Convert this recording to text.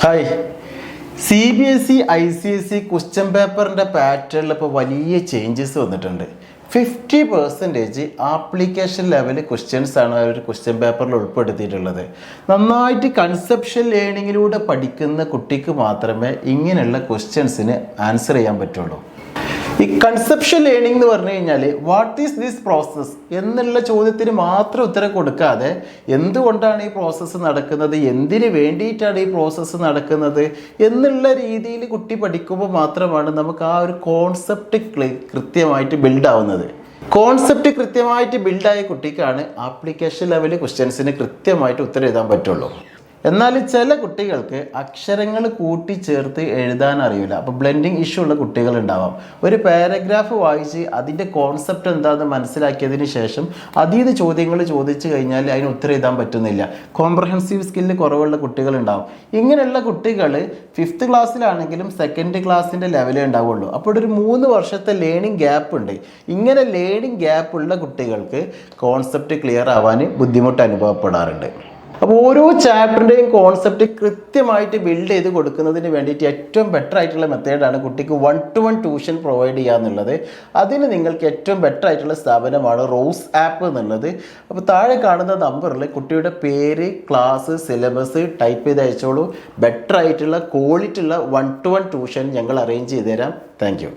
Hi. CBSE ICSE question പേപ്പറിൻ്റെ പാറ്റേണിൽ ഇപ്പോൾ വലിയ ചേഞ്ചസ് വന്നിട്ടുണ്ട്. 50% ആപ്ലിക്കേഷൻ ലെവൽ ക്വസ്റ്റ്യൻസ് ആണ് അവർ ക്വസ്റ്റ്യൻ പേപ്പറിൽ ഉൾപ്പെടുത്തിയിട്ടുള്ളത്. നന്നായിട്ട് കൺസെപ്ഷൻ ലേണിങ്ങിലൂടെ പഠിക്കുന്ന കുട്ടിക്ക് മാത്രമേ ഇങ്ങനെയുള്ള ക്വസ്റ്റ്യൻസിന് ആൻസർ ചെയ്യാൻ പറ്റുള്ളൂ. ഈ കൺസെപ്ഷൻ ലേണിംഗ് എന്ന് പറഞ്ഞു കഴിഞ്ഞാൽ വാട്ട് ഈസ് ദിസ് പ്രോസസ്സ് എന്നുള്ള ചോദ്യത്തിന് മാത്രം ഉത്തരം കൊടുക്കാതെ എന്തുകൊണ്ടാണ് ഈ പ്രോസസ്സ് നടക്കുന്നത്, എന്തിന് വേണ്ടിയിട്ടാണ് ഈ പ്രോസസ്സ് നടക്കുന്നത് എന്നുള്ള രീതിയിൽ കുട്ടി പഠിക്കുമ്പോൾ മാത്രമാണ് നമുക്ക് ആ ഒരു കോൺസെപ്റ്റ് കൃത്യമായിട്ട് ബിൽഡ് ആവുന്നത്. കോൺസെപ്റ്റ് കൃത്യമായിട്ട് ബിൽഡായ കുട്ടിക്കാണ് ആപ്ലിക്കേഷൻ ലെവൽ ക്വസ്റ്റ്യൻസിന് കൃത്യമായിട്ട് ഉത്തരം എഴുതാൻ പറ്റുള്ളൂ. എന്നാൽ ചില കുട്ടികൾക്ക് അക്ഷരങ്ങൾ കൂട്ടിച്ചേർത്ത് എഴുതാൻ അറിയില്ല. അപ്പോൾ ബ്ലെൻഡിങ് ഇഷ്യൂ ഉള്ള കുട്ടികളുണ്ടാവാം. ഒരു പാരഗ്രാഫ് വായിച്ച് അതിൻ്റെ കോൺസെപ്റ്റ് എന്താണെന്ന് മനസ്സിലാക്കിയതിന് ശേഷം അതിൽ നിന്ന് ചോദ്യങ്ങൾ ചോദിച്ചു കഴിഞ്ഞാൽ അതിന് ഉത്തരം എഴുതാൻ പറ്റുന്നില്ല. കോംപ്രഹെൻസീവ് സ്കില്ല് കുറവുള്ള കുട്ടികളുണ്ടാവും. ഇങ്ങനെയുള്ള കുട്ടികൾ 5th ക്ലാസ്സിലാണെങ്കിലും 2nd ക്ലാസ്സിൻ്റെ ലെവലേ ഉണ്ടാവുള്ളൂ. അപ്പോൾ ഒരു 3 വർഷത്തെ ലേണിംഗ് ഗ്യാപ്പ് ഉണ്ട്. ഇങ്ങനെ ലേണിംഗ് ഗ്യാപ്പ് ഉള്ള കുട്ടികൾക്ക് കോൺസെപ്റ്റ് ക്ലിയർ ആവാൻ ബുദ്ധിമുട്ട് അനുഭവപ്പെടാറുണ്ട്. അപ്പോൾ ഓരോ ചാപ്റ്ററിൻ്റെയും കോൺസെപ്റ്റ് കൃത്യമായിട്ട് ബിൽഡ് ചെയ്ത് കൊടുക്കുന്നതിന് വേണ്ടിയിട്ട് ഏറ്റവും ബെറ്റർ ആയിട്ടുള്ള മെത്തേഡാണ് കുട്ടിക്ക് 1-to-1 ട്യൂഷൻ പ്രൊവൈഡ് ചെയ്യുക എന്നുള്ളത്. അതിന് നിങ്ങൾക്ക് ഏറ്റവും ബെറ്റർ ആയിട്ടുള്ള സ്ഥാപനമാണ് റോസ് ആപ്പ് എന്നുള്ളത്. അപ്പോൾ താഴെ കാണുന്ന നമ്പറിൽ കുട്ടിയുടെ പേര്, ക്ലാസ്, സിലബസ് ടൈപ്പ് ചെയ്ത് അയച്ചോളൂ. ബെറ്റർ ആയിട്ടുള്ള ക്വാളിറ്റി ഉള്ള 1-to-1 ട്യൂഷൻ ഞങ്ങൾ അറേഞ്ച് ചെയ്ത് തരാം. Thank you.